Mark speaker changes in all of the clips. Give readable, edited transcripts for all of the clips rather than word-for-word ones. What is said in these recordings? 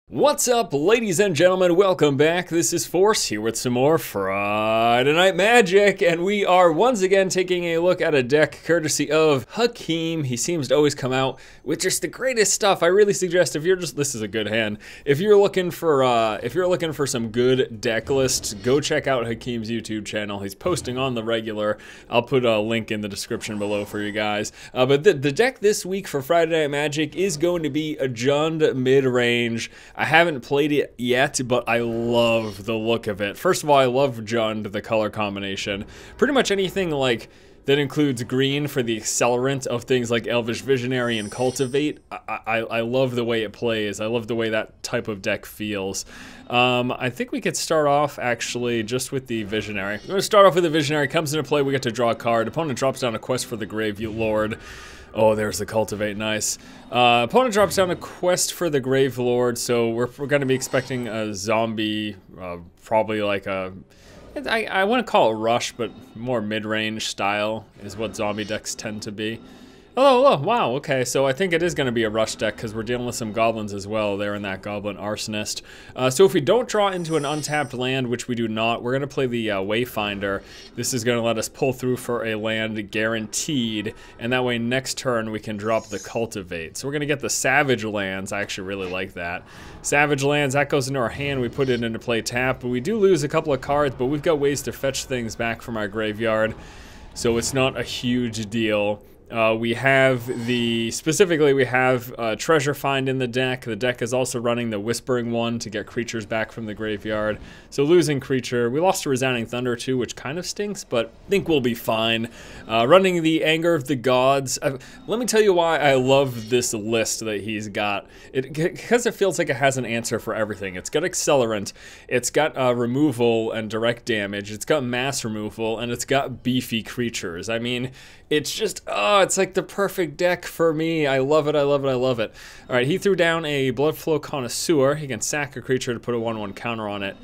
Speaker 1: What's up, ladies and gentlemen? Welcome back. This is Force here with some more Friday Night Magic, and we are once again taking a look at a deck courtesy of Hakeem. He seems to always come out with just the greatest stuff. I really suggest if you're just this is a good hand. If you're looking for some good deck lists, go check out Hakeem's YouTube channel. He's posting on the regular. I'll put a link in the description below for you guys. But the deck this week for Friday Night Magic is going to be a Jund Midrange. I haven't played it yet, but I love the look of it. First of all, I love Jund, the color combination. Pretty much anything like that includes green for the accelerant of things like Elvish Visionary and Cultivate. I love the way it plays. I love the way that type of deck feels. I think we could start off actually just with the Visionary. We're going to start off with the Visionary. Comes into play, we get to draw a card. Opponent drops down a Quest for the Grave Lord. Oh, there's the Cultivate, nice. Opponent drops down a Quest for the Grave Lord, so we're going to be expecting a zombie, probably like a... I want to call it rush, but more mid-range style is what zombie decks tend to be. Oh, wow, okay, so I think it is going to be a rush deck because we're dealing with some goblins as well there in that goblin arsonist. So if we don't draw into an untapped land, which we do not, we're going to play the Wayfinder. This is going to let us pull through for a land guaranteed, and that way next turn we can drop the Cultivate. So we're going to get the Savage Lands. I actually really like that. Savage Lands, that goes into our hand. We put it into play tap, but we do lose a couple of cards, but we've got ways to fetch things back from our graveyard, so it's not a huge deal. We have specifically we have Treasure Find in the deck. The deck is also running the Whispering one to get creatures back from the graveyard. So losing creature. We lost to Resounding Thunder too, which kind of stinks, but I think we'll be fine. Running the Anger of the Gods. Let me tell you why I love this list that he's got. Because it feels like it has an answer for everything. It's got Accelerant, it's got removal and direct damage, it's got mass removal, and it's got beefy creatures. I mean, it's just, it's like the perfect deck for me. I love it, I love it, I love it. All right, he threw down a Bloodflow Connoisseur. He can sack a creature to put a 1/1 counter on it.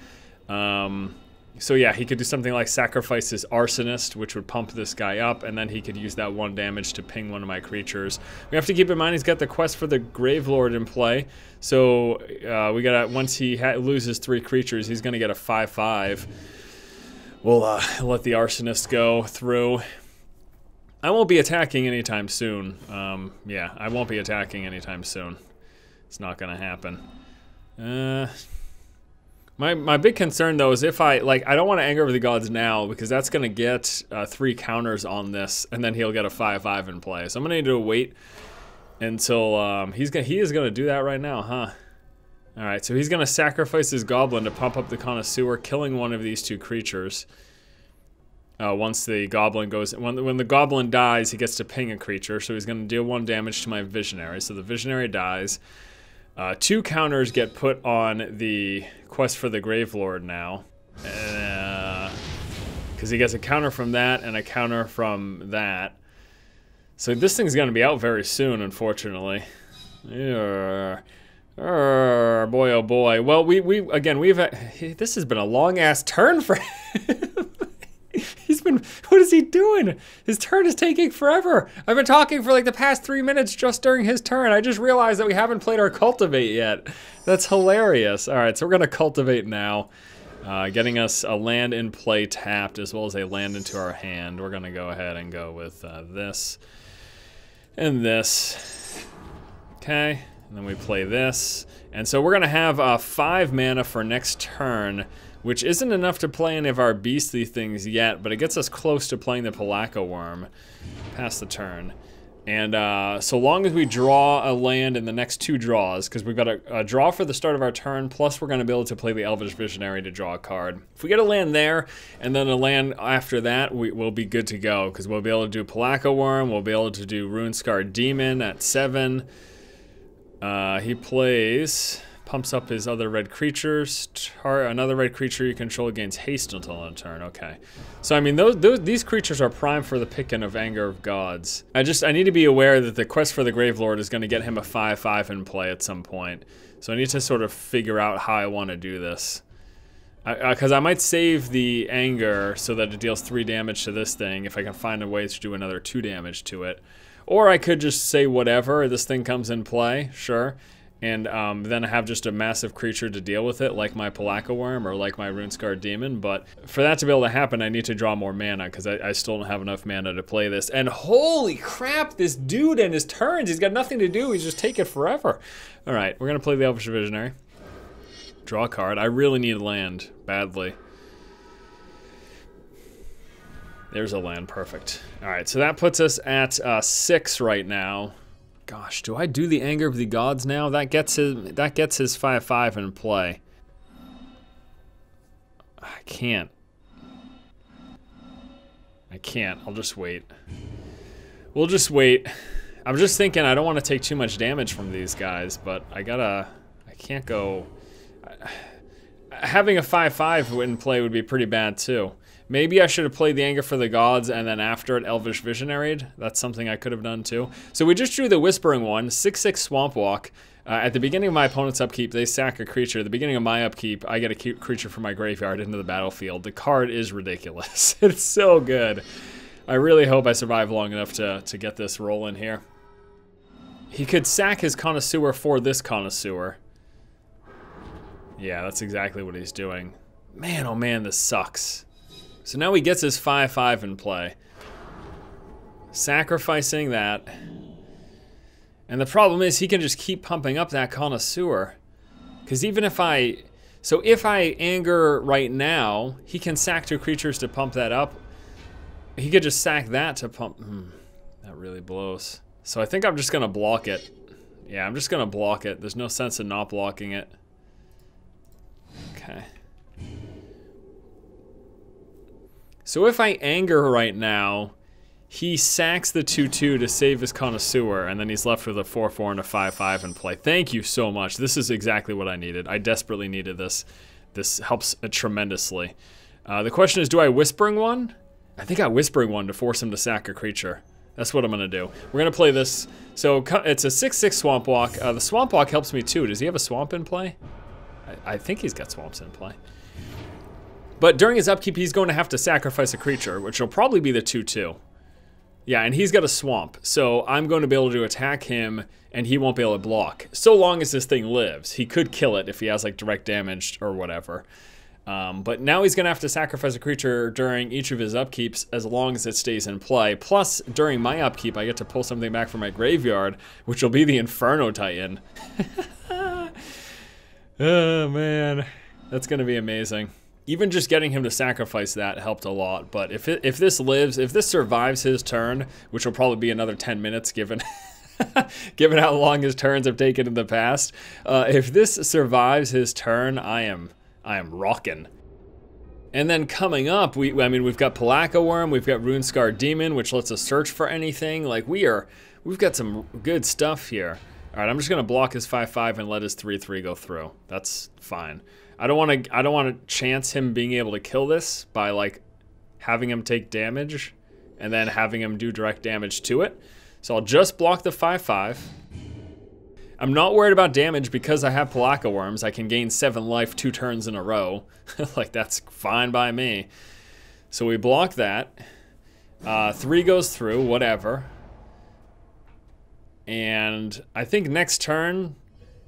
Speaker 1: So yeah, he could do something like sacrifice his Arsonist, which would pump this guy up, and then he could use that 1 damage to ping one of my creatures. We have to keep in mind he's got the Quest for the Grave Lord in play. So we gotta, once he loses 3 creatures, he's gonna get a 5/5. We'll let the Arsonist go through. I won't be attacking anytime soon. Yeah, I won't be attacking anytime soon. It's not gonna happen. My big concern though is if I don't want to Anger of the Gods now because that's gonna get 3 counters on this, and then he'll get a 5/5 in play. So I'm gonna need to wait until he is gonna do that right now, huh? All right, so he's gonna sacrifice his Goblin to pump up the Connoisseur, killing one of these 2 creatures. Once the Goblin goes, when the Goblin dies, he gets to ping a creature, so he's going to deal 1 damage to my Visionary. So the Visionary dies. 2 counters get put on the Quest for the Grave Lord now, because he gets a counter from that and a counter from that. So this thing's going to be out very soon, unfortunately. Boy, oh boy. Well, this has been a long ass turn for him. What is he doing? His turn is taking forever. I've been talking for like the past 3 minutes just during his turn. I just realized that we haven't played our Cultivate yet. That's hilarious. All right, so we're gonna Cultivate now, getting us a land in play tapped as well as a land into our hand. We're gonna go ahead and go with this and this. Okay, and then we play this. And so we're gonna have 5 mana for next turn, which isn't enough to play any of our beastly things yet, but it gets us close to playing the Palaka Worm past the turn. And so long as we draw a land in the next 2 draws, because we've got a draw for the start of our turn, plus we're going to be able to play the Elvish Visionary to draw a card. If we get a land there, and then a land after that, we'll be good to go, because we'll be able to do Palaka Worm, we'll be able to do Runescarred Demon at 7. He plays... pumps up his other red creatures. Another red creature you control gains haste until end of turn. Okay, so I mean these creatures are prime for the picking of Anger of Gods. I need to be aware that the Quest for the Grave Lord is going to get him a 5/5 in play at some point. So I need to sort of figure out how I want to do this. Because I might save the Anger so that it deals 3 damage to this thing if I can find a way to do another 2 damage to it. Or I could just say whatever, this thing comes in play, sure. and then have just a massive creature to deal with it, like my Palaka Worm or like my Runescarred Demon. But for that to be able to happen, I need to draw more mana, because I still don't have enough mana to play this. And holy crap, this dude and his turns, he's got nothing to do, he's just taking forever. All right, we're gonna play the Elvish Visionary. Draw a card. I really need land, badly. There's a land, perfect. All right, so that puts us at 6 right now. Gosh, do I do the Anger of the Gods now? That gets his 5/5 in play. I can't. I'll just wait. We'll just wait. I'm just thinking I don't want to take too much damage from these guys, but I can't go. Having a 5/5 in play would be pretty bad too. Maybe I should have played the Anger for the Gods and then after it Elvish Visionaried. That's something I could have done too. So we just drew the Whispering one, 6/6 Swamp Walk. At the beginning of my opponent's upkeep, they sack a creature. At the beginning of my upkeep, I get a creature from my graveyard into the battlefield. The card is ridiculous. It's so good. I really hope I survive long enough to get this rolling here. He could sack his Connoisseur for this Connoisseur. Yeah, that's exactly what he's doing. Man, oh man, this sucks. So now he gets his 5/5 in play. Sacrificing that. And the problem is he can just keep pumping up that Connoisseur. Because even if I Anger right now, he can sack 2 creatures to pump that up. He could just sack that to pump. That really blows. So I think I'm just going to block it. Yeah, I'm just going to block it. There's no sense in not blocking it. Okay. So if I Anger right now, he sacks the 2/2 to save his Connoisseur, and then he's left with a 4/4 and a 5/5 in play. Thank you so much. This is exactly what I needed. I desperately needed this. This helps tremendously. The question is, do I Whispering one? I think I Whispering one to force him to sack a creature. That's what I'm going to do. We're going to play this. So it's a 6/6 Swamp Walk. The Swamp Walk helps me too. Does he have a swamp in play? I think he's got swamps in play. But during his upkeep, he's going to have to sacrifice a creature, which will probably be the 2/2. Yeah, and he's got a swamp, so I'm going to be able to attack him, and he won't be able to block. So long as this thing lives. He could kill it if he has, like, direct damage or whatever. But now he's going to have to sacrifice a creature during each of his upkeeps as long as it stays in play. Plus, during my upkeep, I get to pull something back from my graveyard, which will be the Inferno Titan. Oh, man. That's going to be amazing. Even just getting him to sacrifice that helped a lot, but if this lives, if this survives his turn, which will probably be another 10 minutes given given how long his turns have taken in the past, if this survives his turn, I am rocking. And then coming up, we've got Palaka Worm, we've got Runescarred Demon, which lets us search for anything. Like we've got some good stuff here. All right, I'm just gonna block his 5/5 and let his 3/3 go through. That's fine. I don't want to chance him being able to kill this by like having him take damage and then having him do direct damage to it. So I'll just block the 5/5. I'm not worried about damage because I have Palaka Worms. I can gain 7 life 2 turns in a row. Like that's fine by me. So we block that. 3 goes through, whatever. And I think next turn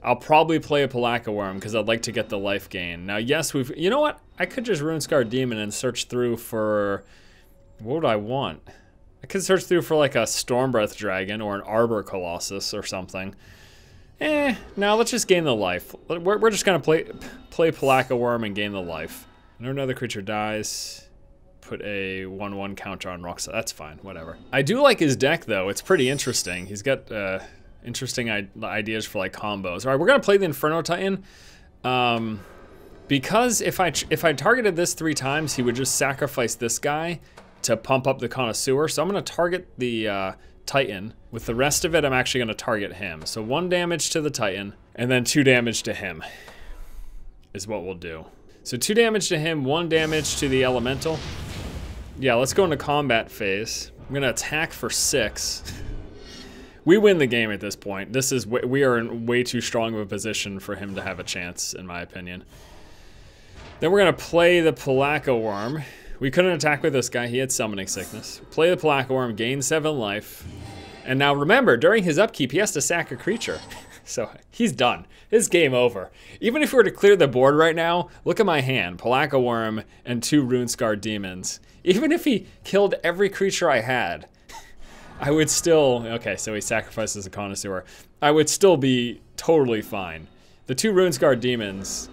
Speaker 1: I'll probably play a Palaka Worm because I'd like to get the life gain. Now, yes, you know what? I could just Runescarred Demon and search through for, what would I want? I could search through for like a Stormbreath Dragon or an Arbor Colossus or something. No, let's just gain the life. We're just gonna play Palaka Worm and gain the life. Whenever another creature dies, put a 1/1 counter on rocks. That's fine, whatever. I do like his deck though. It's pretty interesting. He's got interesting ideas for like combos. All right, we're gonna play the Inferno Titan because if I targeted this 3 times, he would just sacrifice this guy to pump up the Connoisseur. So I'm gonna target the Titan. With the rest of it, I'm actually gonna target him. So 1 damage to the Titan and then 2 damage to him is what we'll do. So 2 damage to him, 1 damage to the Elemental. Yeah, let's go into combat phase. I'm gonna attack for 6. We win the game at this point. We are in way too strong of a position for him to have a chance, in my opinion. Then we're gonna play the Palaka Worm. We couldn't attack with this guy, he had Summoning Sickness. Play the Palaka Worm, gain 7 life. And now remember, during his upkeep, he has to sack a creature. So he's done. It's game over. Even if we were to clear the board right now, look at my hand. Palaka Worm and 2 Runescarred Demons. Even if he killed every creature I had, I would still... Okay, so he sacrifices a Connoisseur. I would still be totally fine. The 2 Runescarred Demons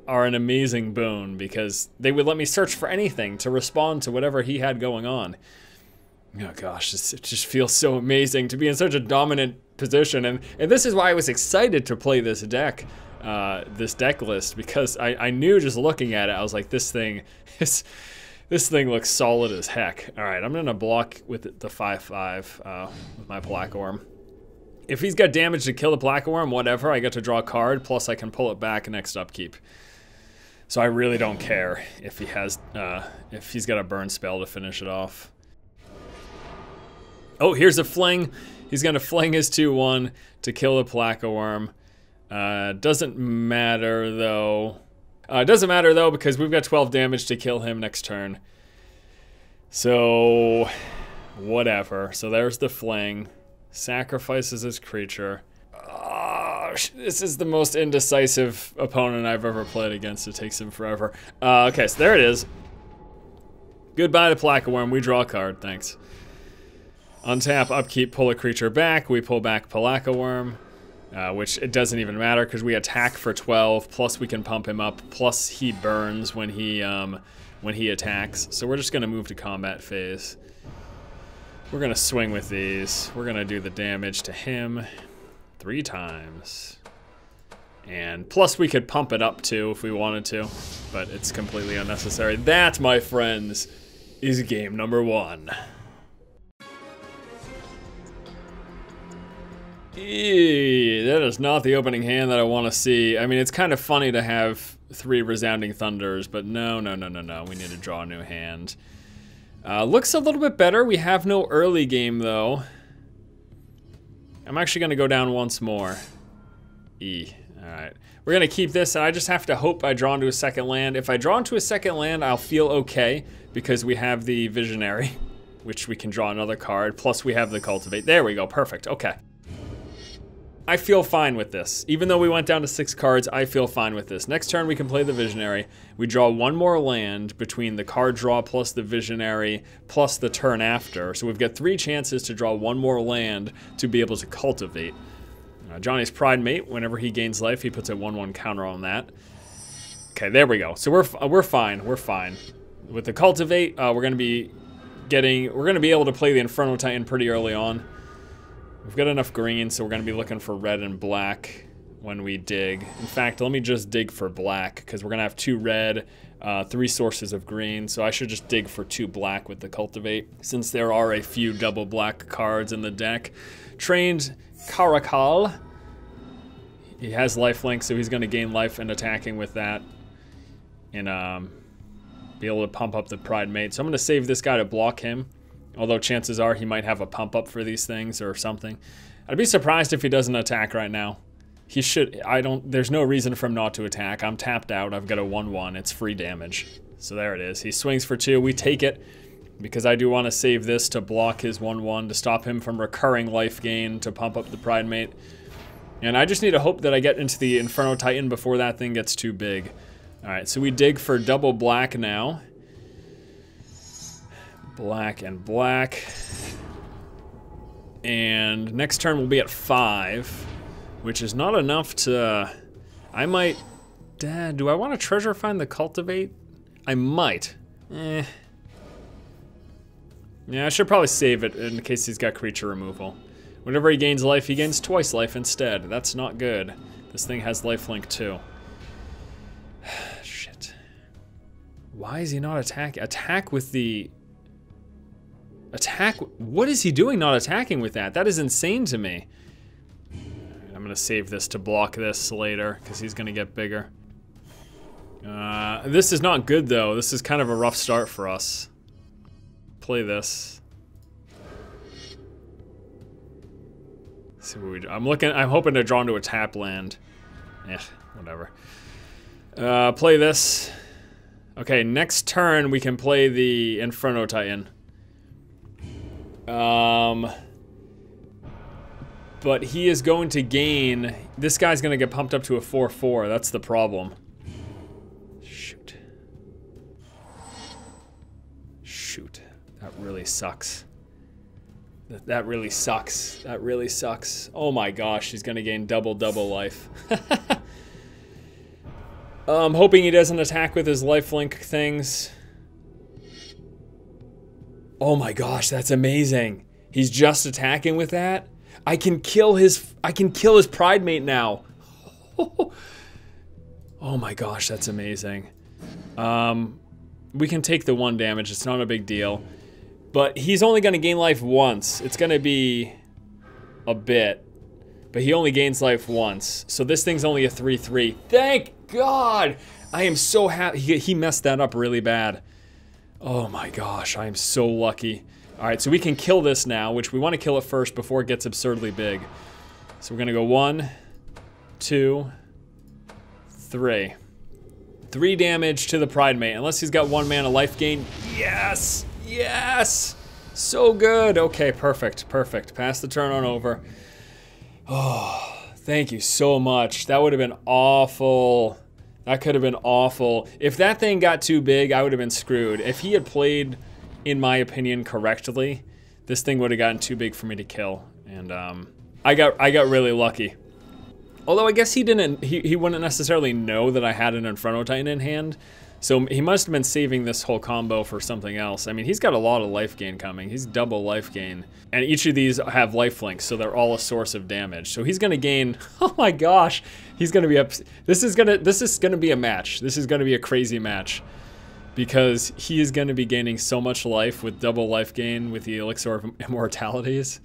Speaker 1: are an amazing boon because they would let me search for anything to respond to whatever he had going on. Oh gosh, it just feels so amazing to be in such a dominant position, and this is why I was excited to play this deck list, because I knew just looking at it, I was like, this thing looks solid as heck. All right, I'm gonna block with the 5/5 with my Palaka Worm. If he's got damage to kill the Palaka Worm, whatever, I get to draw a card, plus I can pull it back next upkeep. So I really don't care if he has if he's got a burn spell to finish it off. Oh, here's a fling. He's gonna fling his 2/1 to kill the Palaka Worm. Doesn't matter though. It doesn't matter though because we've got 12 damage to kill him next turn. So, whatever. So there's the fling. Sacrifices his creature. Oh, this is the most indecisive opponent I've ever played against. It takes him forever. Okay, so there it is. Goodbye to Palaka Worm. We draw a card. Thanks. Untap, upkeep, pull a creature back. We pull back Palaka Worm, which it doesn't even matter because we attack for 12. Plus we can pump him up. Plus he burns when he attacks. So we're just gonna move to combat phase. We're gonna swing with these. We're gonna do the damage to him 3 times, and plus we could pump it up too if we wanted to, but it's completely unnecessary. That, my friends, is game number 1. That is not the opening hand that I want to see. I mean, it's kind of funny to have 3 Resounding Thunders, but no. We need to draw a new hand. Looks a little bit better. We have no early game, though. I'm actually going to go down once more. Alright. We're going to keep this, and I just have to hope I draw into a second land. If I draw into a second land, I'll feel okay, because we have the Visionary, which we can draw another card, plus we have the Cultivate. There we go. Perfect. Okay. I feel fine with this. Even though we went down to 6 cards, I feel fine with this. Next turn, we can play the Visionary. We draw 1 more land between the card draw plus the Visionary plus the turn after. So we've got 3 chances to draw 1 more land to be able to cultivate. Johnny's Pride Mate, whenever he gains life, he puts a 1/1 counter on that. Okay, there we go. So we're fine. We're fine. With the Cultivate, we're gonna be able to play the Inferno Titan pretty early on. We've got enough green, so we're going to be looking for red and black when we dig. In fact, let me just dig for black, because we're going to have 2 red, 3 sources of green, so I should just dig for 2 black with the Cultivate, since there are a few double black cards in the deck. Trained Caracal. He has lifelink, so he's going to gain life and attacking with that, and be able to pump up the Pride Mate. So I'm going to save this guy to block him. Although chances are he might have a pump up for these things or something. I'd be surprised if he doesn't attack right now. He should, there's no reason for him not to attack. I'm tapped out, I've got a 1/1, it's free damage. So there it is, he swings for 2, we take it. Because I do want to save this to block his 1/1, to stop him from recurring life gain, to pump up the Pride Mate. And I just need to hope that I get into the Inferno Titan before that thing gets too big. Alright, so we dig for double black now. Black and black. And next turn we'll be at 5, which is not enough to... I might... do I want to treasure find the Cultivate? I might. Yeah, I should probably save it in case he's got creature removal. Whenever he gains life, he gains twice life instead. That's not good. This thing has lifelink too. Shit. Why is he not attacking? Attack with the... Attack? What is he doing not attacking with that? That is insane to me. I'm gonna save this to block this later, because he's gonna get bigger. This is not good though. This is kind of a rough start for us. Play this. See what we do. I'm hoping to draw into a tap land. Whatever. Play this. Okay, next turn we can play the Inferno Titan. But he is going to gain... This guy's going to get pumped up to a 4/4. That's the problem. Shoot. Shoot. That really sucks. That really sucks. That really sucks. Oh my gosh, he's going to gain double life. I'm hoping he doesn't attack with his lifelink things. Oh my gosh, that's amazing. He's just attacking with that? I can kill his pride mate now. Oh my gosh, that's amazing. We can take the 1 damage, it's not a big deal. But he's only gonna gain life once. It's gonna be a bit. But he only gains life once. So this thing's only a 3/3. Thank God! I am so happy. He messed that up really bad. Oh my gosh, I am so lucky. Alright, so we can kill this now, which we want to kill it first before it gets absurdly big. So we're gonna go 1, 2, 3. 3 damage to the pride mate, unless he's got 1 mana life gain. Yes! Yes! So good! Okay, perfect, perfect. Pass the turn on over. Oh, thank you so much. That would have been awful. That could have been awful. If that thing got too big, I would have been screwed. If he had played, in my opinion, correctly, this thing would have gotten too big for me to kill. And I got really lucky. Although I guess he wouldn't necessarily know that I had an Inferno Titan in hand. So he must have been saving this whole combo for something else. I mean, he's got a lot of life gain coming. He's double life gain. And each of these have life links, so they're all a source of damage. So he's gonna gain, oh my gosh, he's gonna be up. This is gonna be a match. This is gonna be a crazy match. Because he is gonna be gaining so much life with double life gain with the Elixir of Immortalities.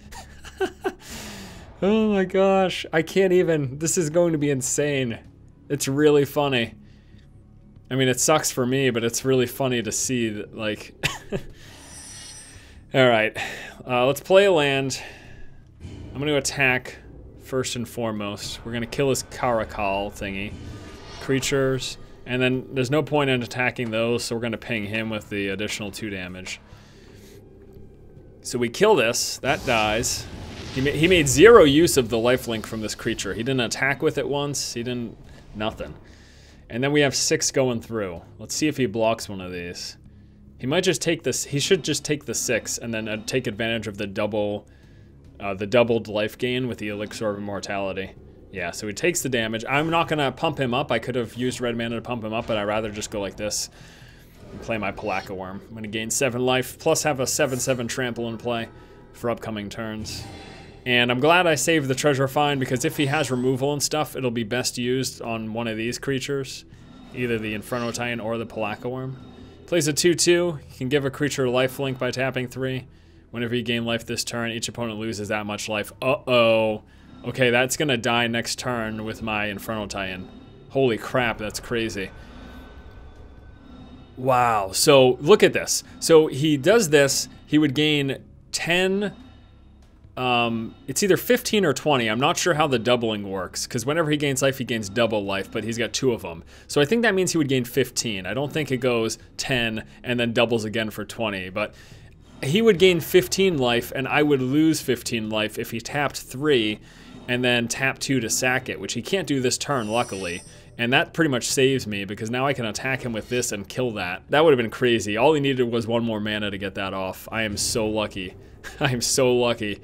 Speaker 1: Oh my gosh, I can't even, this is going to be insane. It's really funny. I mean, it sucks for me, but it's really funny to see that, like... Alright, let's play a land. I'm going to attack first and foremost. We're going to kill this Caracal thingy. Creatures, and then there's no point in attacking those, so we're going to ping him with the additional 2 damage. So we kill this, that dies. He made 0 use of the lifelink from this creature. He didn't attack with it once, he didn't... nothing. And then we have 6 going through. Let's see if he blocks one of these. He might just take this. He should just take the 6 and then take advantage of the doubled life gain with the Elixir of Immortality. Yeah, so he takes the damage. I'm not gonna pump him up. I could have used red mana to pump him up, but I'd rather just go like this and play my Palaka Worm. I'm gonna gain 7 life, plus have a 7/7 trample in play for upcoming turns. And I'm glad I saved the Treasure Find, because if he has removal and stuff, it'll be best used on one of these creatures. Either the Inferno Titan or the Palaka Worm. Plays a 2/2. You can give a creature lifelink by tapping 3. Whenever you gain life this turn, each opponent loses that much life. Uh-oh. Okay, that's gonna die next turn with my Inferno Titan. Holy crap, that's crazy. Wow, so look at this. So he does this, he would gain 10... it's either 15 or 20. I'm not sure how the doubling works, because whenever he gains life, he gains double life, but he's got 2 of them. So I think that means he would gain 15. I don't think it goes 10 and then doubles again for 20, but he would gain 15 life, and I would lose 15 life if he tapped 3 and then tap 2 to sack it, which he can't do this turn, luckily. And that pretty much saves me, because now I can attack him with this and kill that. That would have been crazy. All he needed was 1 more mana to get that off. I am so lucky. I am so lucky.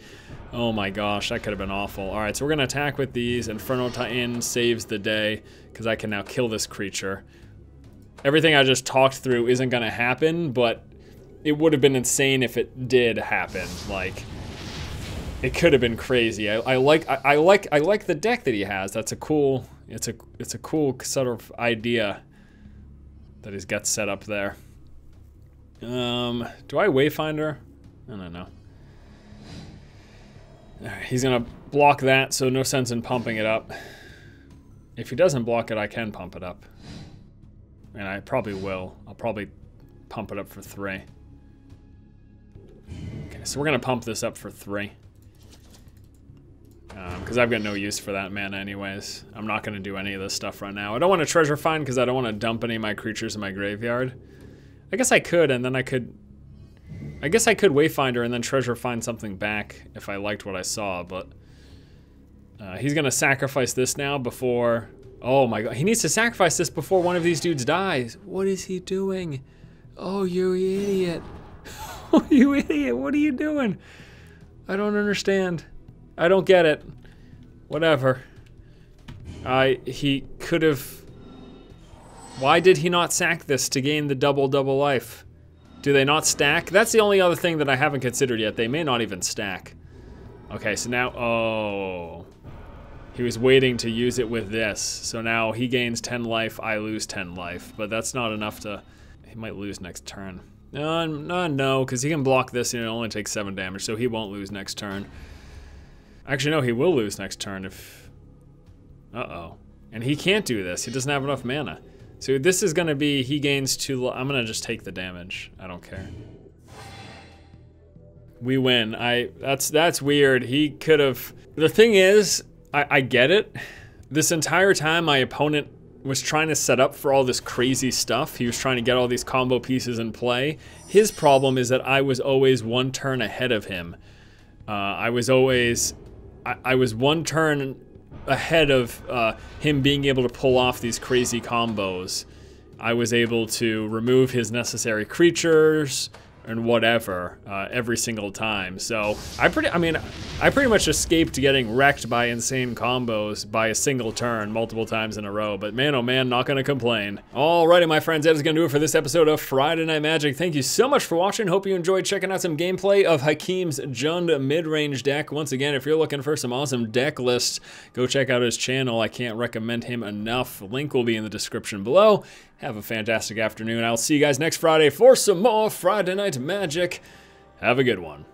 Speaker 1: Oh my gosh, that could have been awful. Alright, so we're going to attack with these. Inferno Titan saves the day, because I can now kill this creature. Everything I just talked through isn't going to happen, but it would have been insane if it did happen. Like, it could have been crazy. I like the deck that he has. That's a cool... It's a cool sort of idea that he's got set up there. Do I Wayfinder? I don't know. Alright, he's gonna block that, so no sense in pumping it up. If he doesn't block it, I can pump it up. And I probably will. I'll probably pump it up for 3. Okay, so we're gonna pump this up for 3. Because I've got no use for that mana anyways. I'm not going to do any of this stuff right now. I don't want to Treasure Find because I don't want to dump any of my creatures in my graveyard. I guess I could, and then I could... I guess I could Wayfinder and then Treasure Find something back if I liked what I saw, but... He's gonna sacrifice this now before... Oh my god, he needs to sacrifice this before one of these dudes dies. What is he doing? Oh, you idiot. Oh, you idiot, what are you doing? I don't understand. I don't get it. Whatever. He could have... Why did he not sack this to gain the double life? Do they not stack? That's the only other thing that I haven't considered yet. They may not even stack. Okay, so now... Oh... He was waiting to use it with this. So now he gains 10 life, I lose 10 life. But that's not enough to... He might lose next turn. No, because he can block this and it only takes 7 damage, so he won't lose next turn. Actually, no, he will lose next turn if... Uh-oh. And he can't do this. He doesn't have enough mana. So this is going to be... He gains 2... I'm going to just take the damage. I don't care. We win. That's weird. He could have... The thing is... I get it. This entire time, my opponent was trying to set up for all this crazy stuff. He was trying to get all these combo pieces in play. His problem is that I was always 1 turn ahead of him. I was 1 turn ahead of him being able to pull off these crazy combos. I was able to remove his necessary creatures and whatever every single time. So I pretty much escaped getting wrecked by insane combos by a single turn multiple times in a row. But man, oh man, not gonna complain. Alrighty, my friends, that is gonna do it for this episode of Friday Night Magic. Thank you so much for watching. Hope you enjoyed checking out some gameplay of Hakeem's Jund mid-range deck. Once again, if you're looking for some awesome deck lists, go check out his channel. I can't recommend him enough. Link will be in the description below. Have a fantastic afternoon. I'll see you guys next Friday for some more Friday Night Magic. Have a good one.